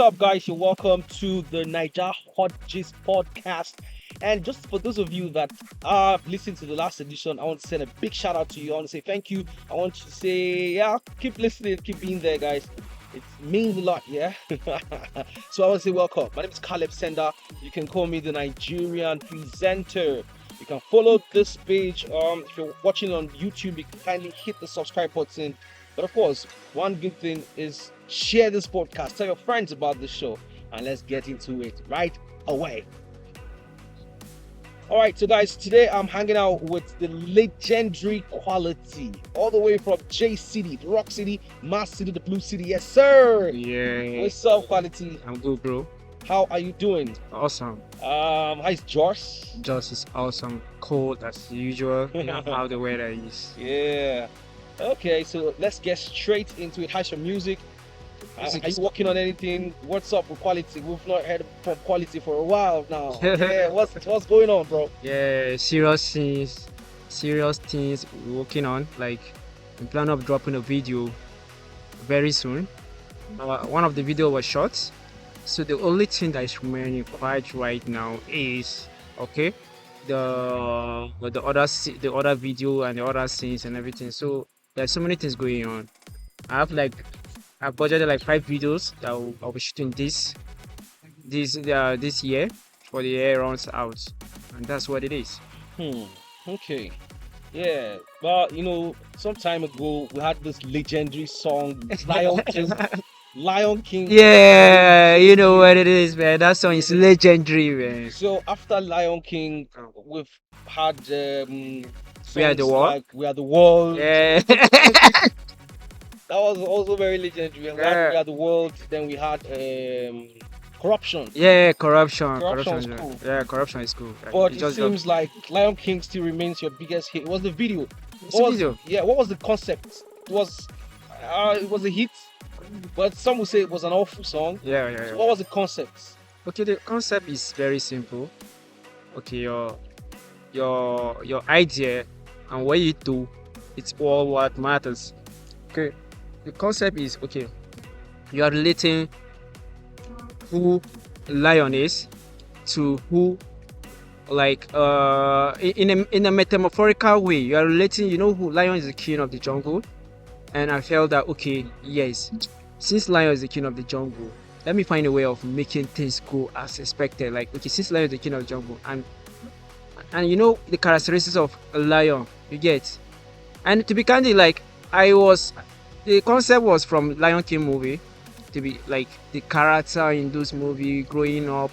up, guys? You're welcome to the Naija Hot Gist podcast. And just for those of you that listened to the last edition, I want to send a big shout out to you. I want to say thank you. I want to say, yeah, keep listening, keep being there, guys. It means a lot, yeah. So I want to say welcome. My name is Senda. You can call me the Nigerian presenter. You can follow this page. If you're watching on YouTube, you can kindly hit the subscribe button. But of course, one good thing is share this podcast. Tell your friends about the show, and let's get into it right away. All right, so guys, today I'm hanging out with the legendary Kwality, all the way from J City, the Rock City, Mass City, the Blue City. Yes, sir. Yeah, What's up, Kwality? I'm good, bro. How are you doing? Awesome. How's Josh? Just is awesome. Cold as usual. You know how the weather is. Yeah. Okay, so let's get straight into it. How's your music? Music Are is- you working on anything? What's up with Quality? We've not heard from Quality for a while now. Yeah, what's going on, bro? Yeah, serious things we're working on. Like, we plan of dropping a video very soon. One of the video was shot, so the only thing that is remaining quite right now is okay, the other video and the other scenes and everything. So there's so many things going on. I have like I've budgeted like 5 videos that I'll be shooting this year for the year runs out, and that's what it is. Hmm. Okay. Yeah. Well, some time ago we had this legendary song, Lion King. Lion King. Yeah, you know what it is, man. That song is legendary, man. So after Lion King, we've had We Are the songs World. like We Are the World. Yeah. That was also very legendary. We had We Are the World. Then we had Corruption. Yeah, corruption. Corruption is Corruption. cool. Yeah, corruption is cool. But It it just seems like Lion King still remains your biggest hit. It was the video. it's What was, video. Yeah, what was the concept? It was a hit, but some would say it was an awful song. Yeah, yeah, So yeah. what was the concept? Okay, the concept is very simple. Okay, your idea and what you do, it's all what matters. Okay, the concept is okay. You are relating who lion is to who, like in a metaphorical way. You are relating. You know who lion is the king of the jungle, and I felt that okay, yes, since lion is the king of the jungle, let me find a way of making things go as expected. Like okay, since lion is the king of the jungle, and you know the characteristics of a lion, you get. And to be candid, like the concept was from Lion King movie. To be like the character in those movie growing up,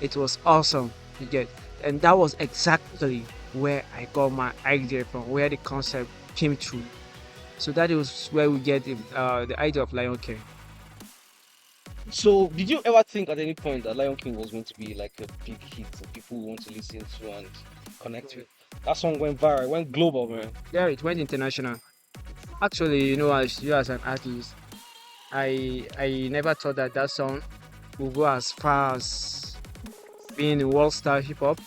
it was awesome. You get, and that was exactly where I got my idea from, where the concept came through. So that was where we get the idea of Lion King. So did you ever think at any point that Lion King was going to be like a big hit that people want to listen to and connect with? That song went viral, it went global, man. Yeah, it went international. Actually, you know, as you as an artist, I never thought that song would go as far as being the world star hip hop.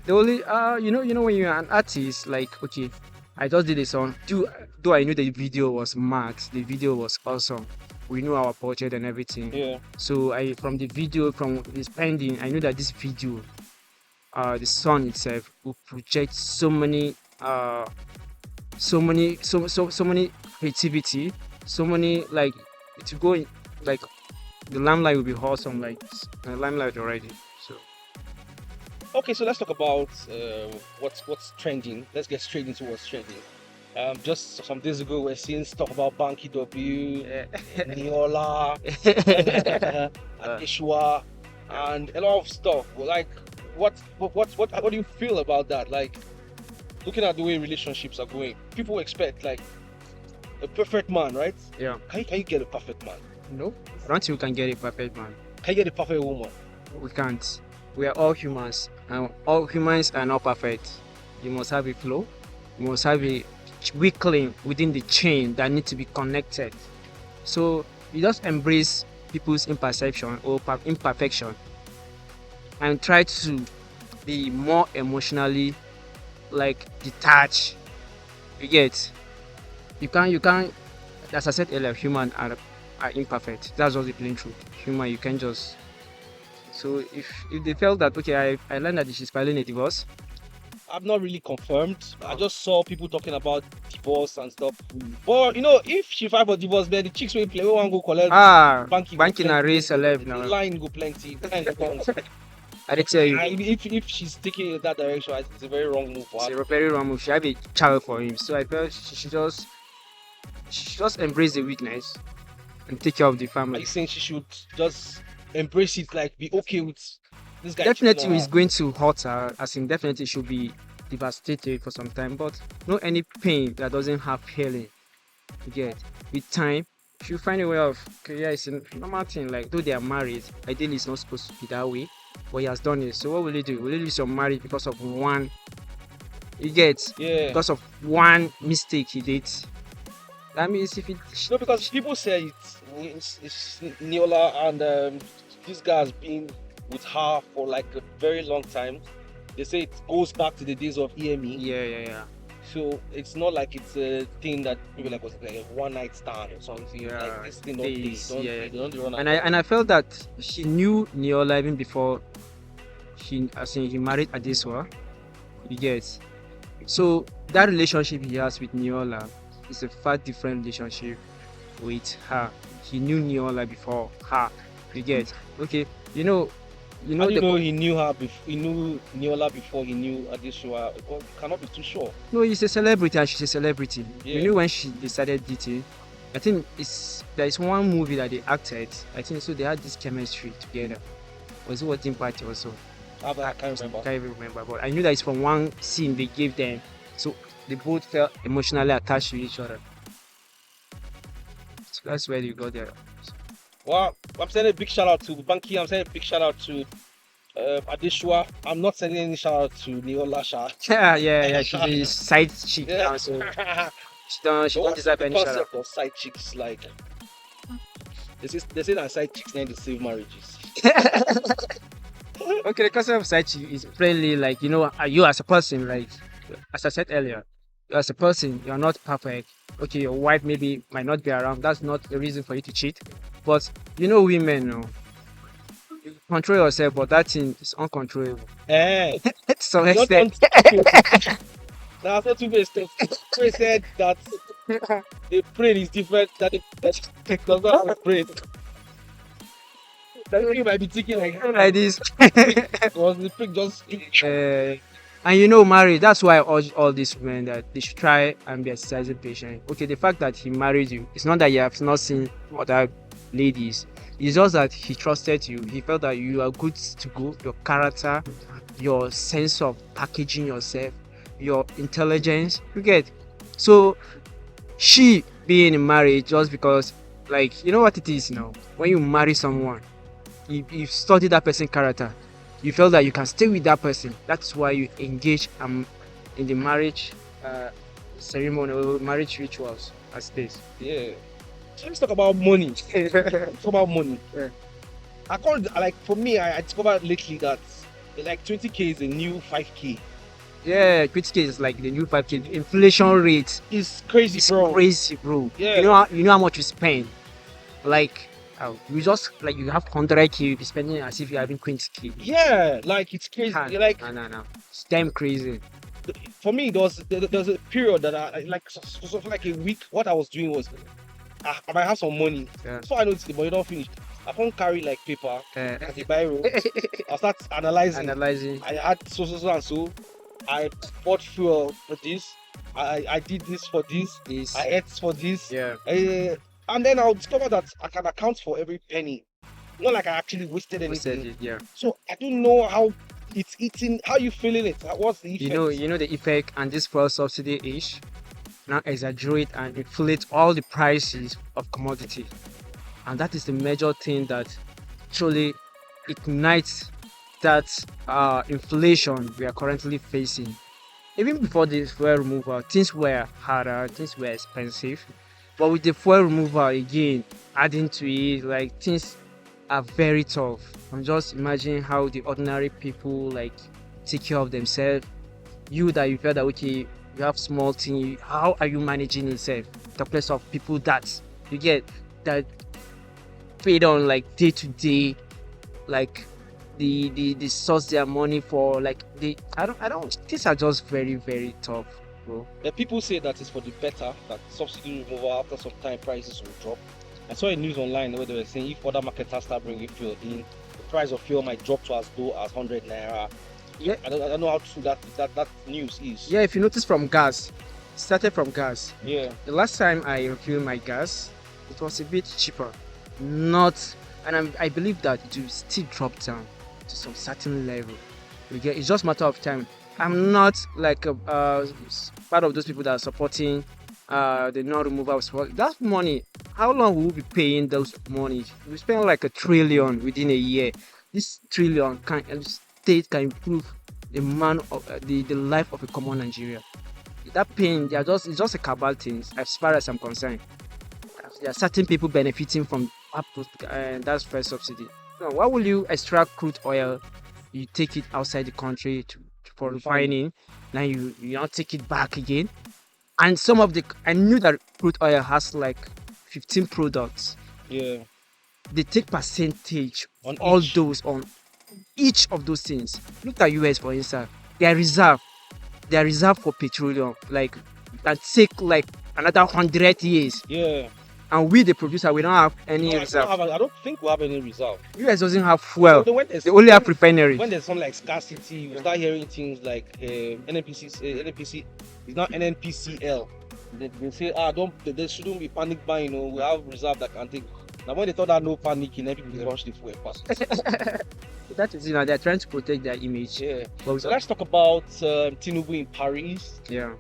The only you know when you're an artist, like okay, I just did a song. Do I knew the video was max, the video was awesome. We knew our budget and everything. Yeah. So I from the video, from the spending, I knew that this video, the song itself will project so many creativity, so many like to go in, like the limelight will be awesome, like the limelight already. So Okay, so let's talk about what's trending. Let's get straight into what's trending. Just some days ago, we're seeing stuff about Banky W, yeah. Niola, Ishua, and a lot of stuff. Like, what do you feel about that? Like, looking at the way relationships are going, people expect like a perfect man, right? Yeah. Can you get a perfect man? No, I don't think we can get a perfect man. Can you get a perfect woman? We can't. We are all humans, and all humans are not perfect. You must have a flow. You must have a weak link within the chain that need to be connected. So you just embrace people's imperception or imperfection and try to be more emotionally like detached. You get. You can't. As I said earlier, human are imperfect. That's just the plain truth. Human, you can't just. So if they felt that okay, I learned that she's filing a divorce. I've not really confirmed. I Oh. just saw people talking about divorce and stuff. But you know, if she file for divorce, man, the chicks will play. We want go collect banking go Banking and plenty. race celeb The now. line go plenty. The line go come. I did tell you, If she's taking it in that direction, I think it's a very wrong move for it's her. a very wrong move. She have a child for him, so I felt she should just embrace the weakness and take care of the Are family. you saying she should just embrace it, like be okay with this guy cheating on Definitely, her? it's going to hurt her. As in, definitely, she'll be devastated for some time. But no any pain that doesn't have healing. You get with time, she'll find a way of. Okay, yeah, it's a normal thing. Like though they are married, ideally it's not supposed to be that way, but he has done it. So what will he do? Will he lose your marriage because of one? You get Yeah. because of one mistake he did. That means if it. No, because people say it's Niola and this guy has been with her for like a very long time. They say it goes back to the days of EME. Yeah. So it's not like it's a thing that people like was like a one night stand or something. Yeah, Like this thing don't play. days, yeah. They don't run And I felt that she knew Neola even before as in he married Adeswa. You get so that relationship he has with Neola is a far different relationship with her. He knew Neola before her. You get okay. You know, How do you the know he knew her before? He knew Niola before he knew Adesua. Well, you cannot be too sure. no, he's a celebrity and she's a celebrity. Yeah. You knew when they started dating. I think there is one movie that they acted. I think so they had this chemistry together. Was it Watching Party also? I can't remember. Can't even remember, but I knew that it's from one scene they gave them. So they both felt emotionally attached to each other. So that's where you got there. Well, I'm sending a big shout out to Banky. I'm sending a big shout out to Adeshua. I'm not sending any shout out to Neola Shah. Yeah. She's a side chick Yeah. now, so she don't deserve any shout out. concept of side chicks, like they say that side chicks need to save marriages. Okay, the concept of side chick is friendly, like you as a person, like as I said earlier, you as a person, you're not perfect. Okay, your wife maybe might not be around. That's not a reason for you to cheat. But women, no, you control yourself, but that thing is uncontrollable. Eh, To some not extent. that's not too bad. They said that the brain is different. That it does not have a brain. That you might be thinking Like this. was the pig just And marriage, that's why I urge all these women that they should try and be exercising patience. Okay, the fact that he married you, it's not that you have not seen other ladies. It's just that he trusted you. He felt that you are good to go. Your character, your sense of packaging yourself, your intelligence. You get. So she being in marriage just because, like, you know what it is now. When you marry someone, you study that person's character. You feel that you can stay with that person. That's why you engage in the marriage ceremony or marriage rituals as this. yeah. So let's talk about money. Talk about money. Yeah. I can't like for me. I discovered lately that like 20K is a new 5K. Yeah, critical is like the new 5K. The inflation rate It's crazy, is bro. crazy, bro. Yeah. You know how much you spend. Like, you just like you have 100K, you be spending as if you're having 20K. Yeah, like it's crazy. Like No. It's damn crazy. for me, there was a period that I like for like a week. What I was doing was I might have some money. Yeah. So I noticed the money don't finish. I can't carry like paper, like a biro. I'll start analyzing. Analyzing. I had so and so. I bought fuel for this. I did this for this. This. I ate for this. Yeah. And then I'll discover that I can account for every penny. Not like I actually wasted We said anything. it, yeah. So I don't know how it's eating. How you feeling it? What's the effect? You know the effect and this fuel subsidy is now exaggerate and inflate all the prices of commodity, and that is the major thing that truly ignites that inflation we are currently facing. Even before the fuel removal, things were harder, things were expensive, but with the fuel removal again adding to it, like things are very tough. I'm just imagining how the ordinary people like take care of themselves. You that you feel that okay, you have small thing, how are you managing yourself? The place of people that you get that paid on like day to day, like the source their money for, like they I don't these are just very very tough, bro. The people say that it's for the better, that subsidy removal after some time prices will drop. I saw a news online where they were saying if other marketers start bringing fuel in, the price of fuel might drop to as low as 100 naira. Yeah, I don't know how true that news is. yeah, if you notice from gas, it started from gas. Yeah, The last time I refilled my gas, it was a bit cheaper. Not, and I believe that it will still drop down to some certain level. You get, it's just matter of time. I'm not like part of those people that are supporting the non-removal of support. That money, how long will we be paying those money? We spend like a 1 trillion within a year. This trillion can state can improve the man of the life of a common Nigeria. That pain, they are just it's just a cabal thing as far as I'm concerned. There are certain people benefiting from that first subsidy. Now, why will you extract crude oil? You take it outside the country for refining. refining. Now you now take it back again. And some of the I knew that crude oil has like 15 products. Yeah, They take percentage on all each. those on each of those things. Look at US for instance. Their reserve, their reserve for petroleum, like can take like another 100 years. Yeah. And we the producer, we don't have any No, reserve. I don't think we have any reserve. US doesn't have fuel. When They only have refinery. when there's some like scarcity, you start hearing things like NNPC, NNPC is not NNPCL. They say don't there shouldn't be panic buying. We have reserve that can take. Now when they thought that no panicking, then people rush the fuel fast. That is, they're trying to protect their image. Yeah. But So let's talk about Tinubu in Paris. yeah,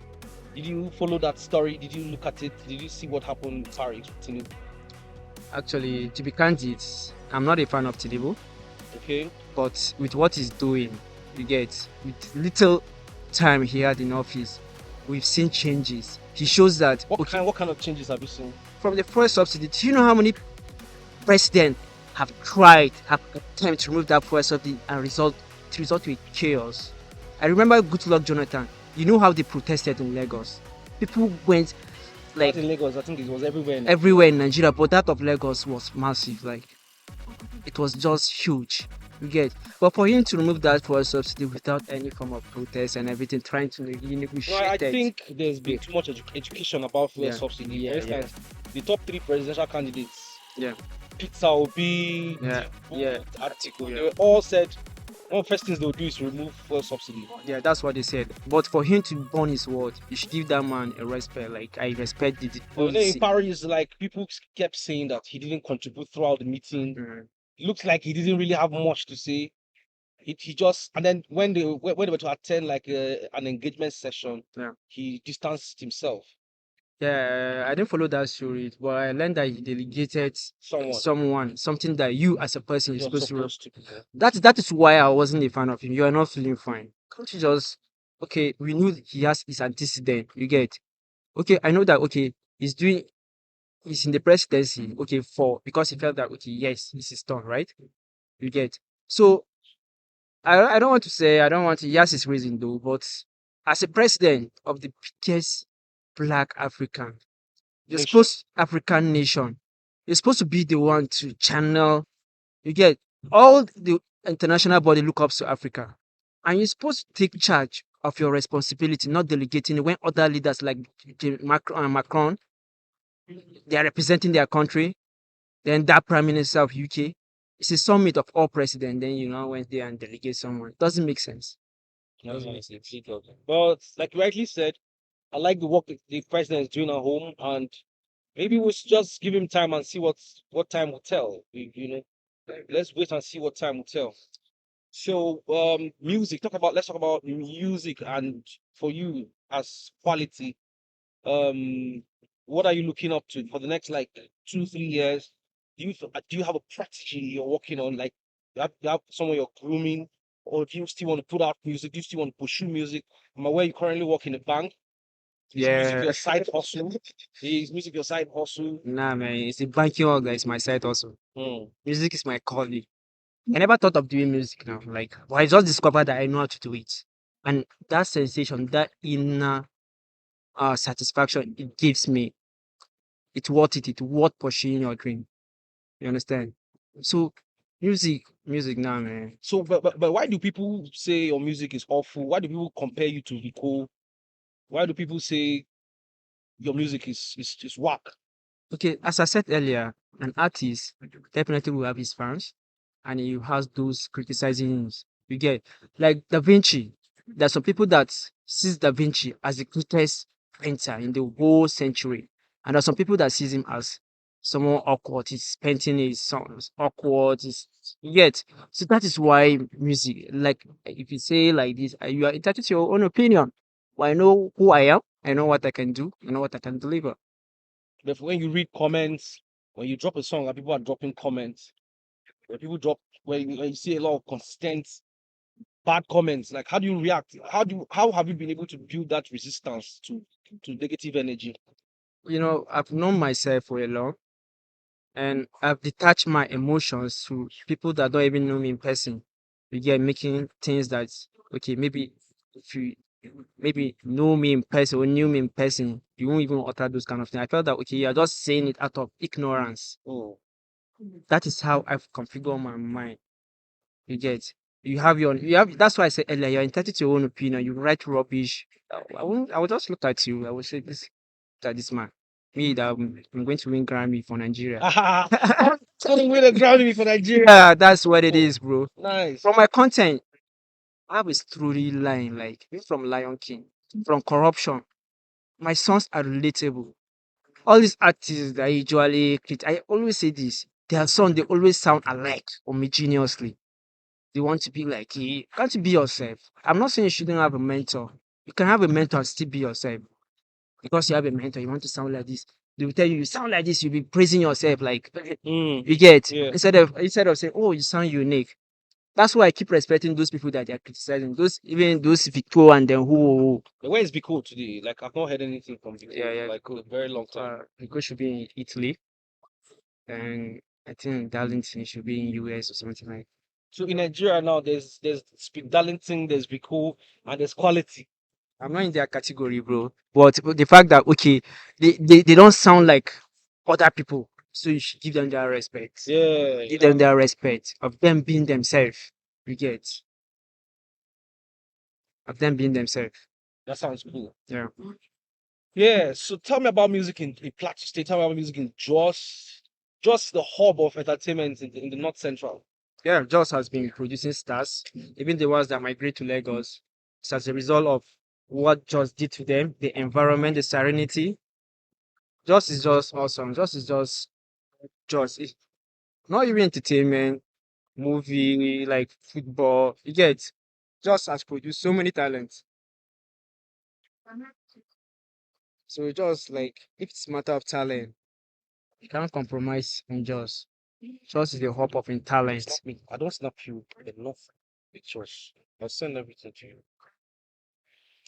Did you follow that story? Did you look at it? Did you see what happened in Paris with Tinubu? actually, to be candid, I'm not a fan of Tinubu, Okay. but with what he's doing, you get, with little time he had in office, we've seen changes. He shows that okay, What kind of changes have you seen? from the first subsidy, do you know how many presidents have tried, have attempted to remove that first subsidy and result to a chaos? I remember Goodluck Jonathan. You know how they protested in Lagos. People went like Not in Lagos, I think it was everywhere. everywhere in Nigeria, but that of Lagos was massive. Like it was just huge. You get, but for him to remove that fuel subsidy without any form of protest and everything, trying to No, I negotiate it. think there's been too much education about fuel Yeah. subsidy. Yeah, For instance, the top three presidential candidates, Yeah, Peter Obi, yeah, yeah, Atiku, yeah. they were all said one of the first things they'll do is remove fuel subsidy. Yeah, that's what they said. But for him to burn his word, you should give that man a respect. Like I respect the But then in policy. Paris, like people kept saying that he didn't contribute throughout the meeting. Mm. It looks like he didn't really have much to say. He just and then when they were to attend like an engagement session, Yeah. he distanced himself. Yeah, I didn't follow that story, but I learned that he delegated Someone someone, something that you as a person is you're supposed to. supposed to. That is why I wasn't a fan of him. You are not feeling fine. Can't you just okay? We knew he has his antecedent. You get okay. I know that okay. He's in the presidency. Okay, for because he felt that okay, yes, this is done right. You get so I don't want to say I don't want to. Yes, his reason though, but as a president of the biggest black African, you're Nation. supposed African nation, you're supposed to be the one to channel. You get all the international body look up to Africa, and you're supposed to take charge of your responsibility, not delegating it when other leaders like Macron, they are representing their country. Then that prime minister of UK, it's a summit of all presidents. Then you know went there and delegate someone. Doesn't make sense. Doesn't make sense. But like you rightly said, I like the work that the president is doing at home, and maybe we should just give him time and see what time will tell. Let's wait and see what time will tell. So, music. Let's talk about music, and for you as Quality, um, what are you looking up to for the next like 2 3 years? Do you have a strategy you're working on? Like, you have someone you're grooming, or do you still want to put out music? Do you still want to pursue music? Am I aware you currently work in a bank? Is music Yeah. your side hustle? Is music your side hustle? Nah, man, it's a banking org that is my side also. Hmm. Music is my calling. I never thought of doing music now. Like, but I just discovered that I know how to do it. And that sensation, that inner satisfaction it gives me, it's worth it. It's worth pursuing your dream. You understand? So music now, man. So, but why do people say your music is awful? Why do people compare you to Rico? Why do people say your music is whack? Okay, as I said earlier, an artist definitely will have his fans and he has those criticizing him. You get like Da Vinci. There's some people that sees Da Vinci as the greatest painter in the whole century. And there's some people that sees him as someone awkward. His painting is awkward. You get so that is why music, like if you say like this, you are entitled to your own opinion. But I know who I am, I know what I can do, I know what I can deliver. But when you read comments, when you drop a song and people are dropping comments, when people drop, when you see a lot of consistent bad comments, like how do you react? How have you been able to build that resistance to negative energy? I've known myself for a long and I've detached my emotions to people that don't even know me in person. You get making things that okay, maybe if you maybe know me in person or knew me in person, you won't even utter those kind of things. I felt that okay, you're just saying it out of ignorance. Oh, That is how I've configured my mind. You get you have that's why I said earlier, you're entitled to your own opinion. You write rubbish. I will just look at you. I will say this at this man. Me that I'm going to win Grammy for Nigeria. coming with a Grammy for Nigeria. Yeah, that's what it Oh, is, bro. nice. From my content, I have a storyline, like me from Lion King, from corruption. My songs are relatable. All these artists that I usually I always say this. Their song they always sound alike homogeneously. They want to be like you. Can't you be yourself? I'm not saying you shouldn't have a mentor. You can have a mentor and still be yourself. Because you have a mentor, you want to sound like this. They will tell you, you sound like this, you'll be praising yourself like Mm, you get yeah. instead of saying, oh, you sound unique. That's why I keep respecting those people that they are criticizing. Those even those Victor and then who But where is Biko today? Like I've not heard anything from yeah, Biko for yeah, like a very long time. Victor should be in Italy and I think Darlington should be in US or something like. So in Nigeria now, there's Speed Darlington, there's Biko, and there's Quality. I'm not in their category, bro. But the fact that okay, they don't sound like other people, so you should give them their respect. Yeah, Give that them their respect of them being themselves. You get of them being themselves. that sounds cool. Yeah, Yeah. So tell me about music in Plateau State. Tell me about music in Jos, just the hub of entertainment in the North Central. yeah. Jos has been producing stars, even the ones that migrate to Lagos. It's as a result of what Jos did to them, the environment, the serenity. Jos is just awesome. Jos is just Jos. It's not even entertainment, movie like football. You get Jos has produced so many talents. So just like if it's matter of talent, you can't compromise on Jos. Jos is the hub of in Snap talent. me. I don't snap you enough pictures. I'll send everything to you.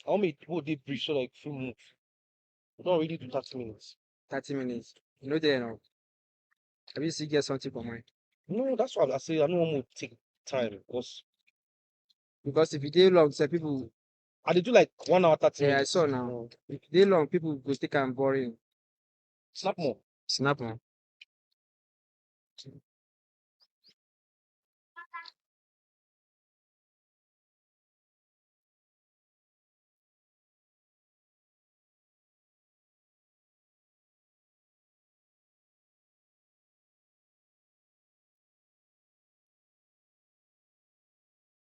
I'll make people deep brief so like few moves. We don't really do 30 minutes. 30 minutes. You know there now. Have you still get something for mine? No, that's what I say. I don't want to take time Because if you day long, say people I did do like 1 hour 30 yeah, I minutes. saw now. If you day long, people go take and boring. Snap more. Snap on.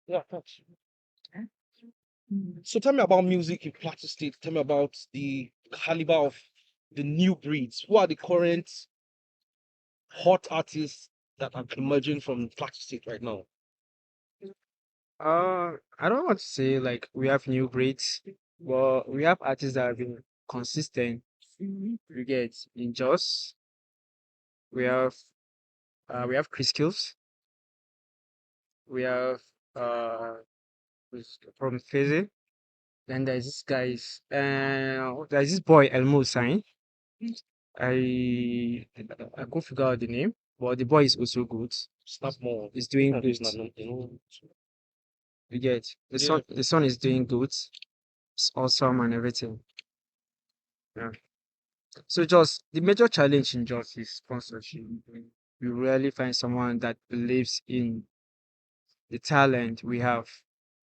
Yeah, thanks. So tell me about music in Plateau State. Tell me about the caliber of the new breeds. Who are the current hot artists that are emerging from Plateau State right now? I don't want to say like we have new breeds, but we have artists that have been consistent. You get in Jos, we have Chris Kills, we have uh from Feze. Then there's this guy's there's this boy Elmo sign. I could figure out the name, but the boy is also good. Snap more. He's doing Not good. this, not, you know. You get Yeah. the son is doing good. It's awesome and everything. Yeah. So just the major challenge in just is sponsorship. You rarely find someone that believes in the talent we have.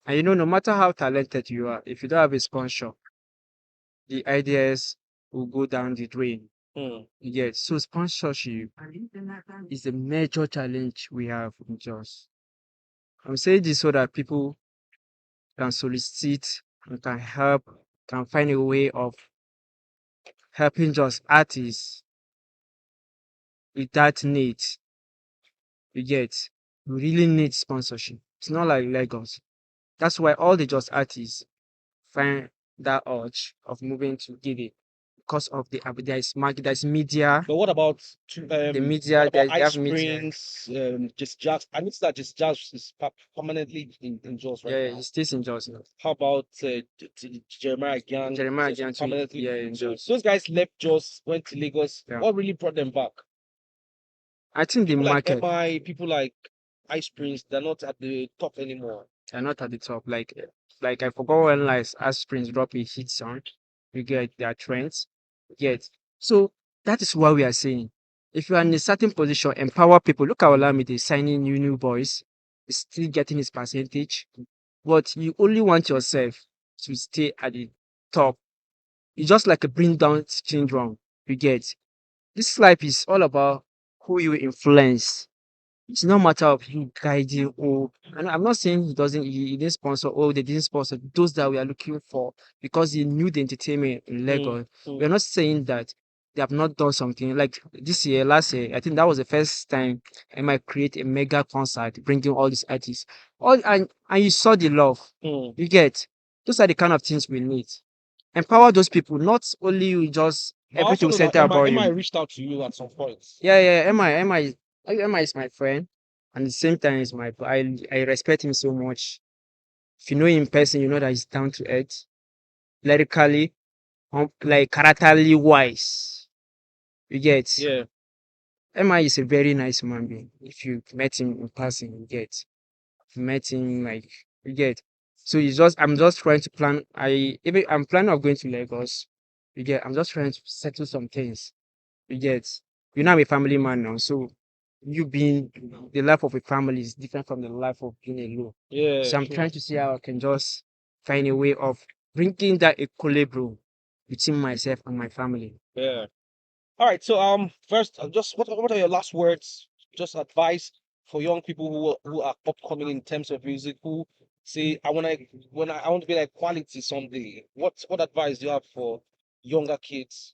And no matter how talented you are, if you don't have a sponsor, the ideas will go down the drain. Hmm. Yes, so sponsorship is a major challenge we have in just. I'm saying this so that people can solicit and can help, can find a way of helping just artists with that need. You get, you really need sponsorship. It's not like Lagos. That's why all the just artists find that urge of moving to Gidi because of there's market, there's media, But what about the what media, about they Ice have media. Springs, just jazz? I noticed that just jazz is permanently in Jaws right Yeah, now. he stays in Jos now. How about Jeremiah Gang? He's Jeremiah also Giant, permanently. yeah, in So Jos. those guys left Jaws, went to Lagos. Yeah. What really brought them back? I think the People like market MI, people like Ice Springs, they're not at the top anymore. are not at the top. Like I forgot when like Springs drop a hit song. You get their trends. You get. So that is what we are saying. If you are in a certain position, empower people. Look at Olamide signing new boys. He's still getting his percentage. But you only want yourself to stay at the top. It's just like a bring down syndrome. You get. This life is all about who you influence. It's no matter of you guiding or and I'm not saying he didn't sponsor or they didn't sponsor those that we are looking for because they knew the entertainment in Mm, Lagos. mm, We're not saying that they have not done something like this year, last year. I think that was the first time I might create a mega concert, bringing all these artists. All and you saw the love. mm. You get those are the kind of things we need. Empower those people, not only you just But I also everything will know that center MI, about MI you. reached out to you at some point. Yeah, yeah, Emma is my friend, and at the same time is my I respect him so much. If you know him in person, you know that he's down to earth, lyrically, like characterly wise. You get Yeah, Emma is a very nice human being. If you met him in person, you get. If you met him like you get. So it's just I'm just trying to plan. I'm planning of going to Lagos. You get. I'm just trying to settle some things. You get, I'm a family man now, so you being the life of a family is different from the life of being alone. yeah, So I'm true. trying to see how I can just find a way of bringing that equilibrium between myself and my family. Yeah. All right. So first, just what are your last words? Just advice for young people who are upcoming in terms of music who say I want to be like Quality someday. What advice do you have for younger kids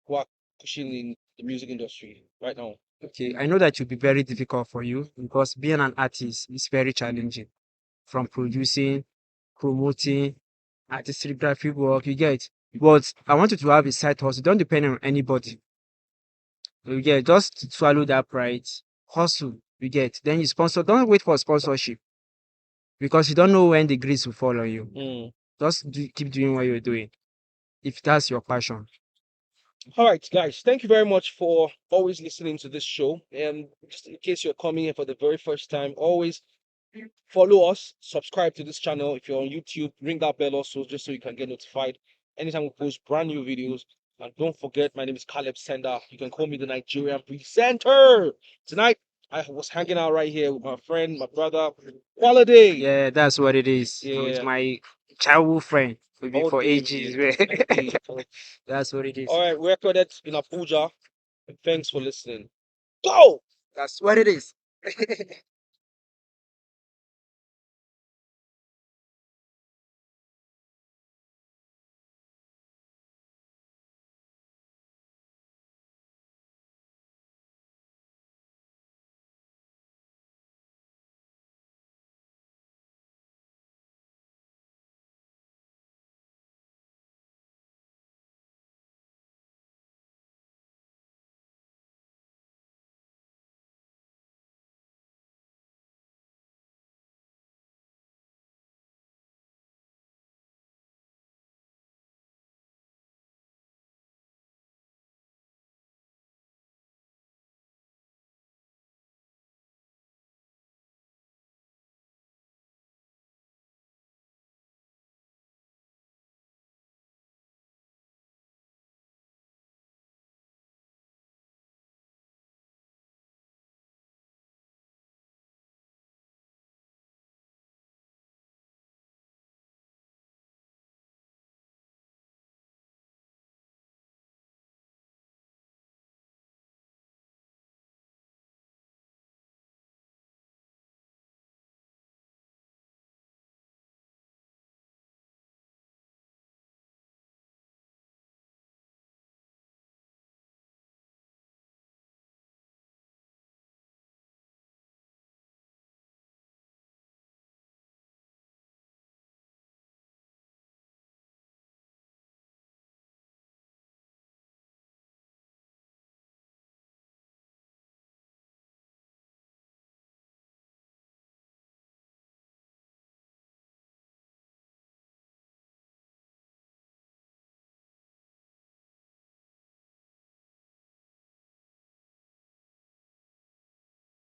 who are pushing in the music industry right now? Okay, I know that will be very difficult for you because being an artist is very challenging. From producing, promoting, artistic graphic work, you get. But I want you to have a side hustle. Don't depend on anybody. You get just swallow that pride, hustle. You get then you sponsor. Don't wait for sponsorship because you don't know when the grace will fall on you. Mm. Keep doing what you're doing if that's your passion. All right, guys, thank you very much for always listening to this show. And just in case you're coming here for the very first time, always follow us, subscribe to this channel. If you're on YouTube, ring that bell also just so you can get notified anytime we post brand new videos. And don't forget, my name is Caleb Senda. You can call me the Nigerian presenter. Tonight, I was hanging out right here with my friend, my brother, Quality. Yeah, that's what it is. It's Yeah, my childhood friend. Maybe all for day, ages. mate. All day. That's what it is. All right, we're recorded in Abuja. And thanks for listening. Go! That's what it is.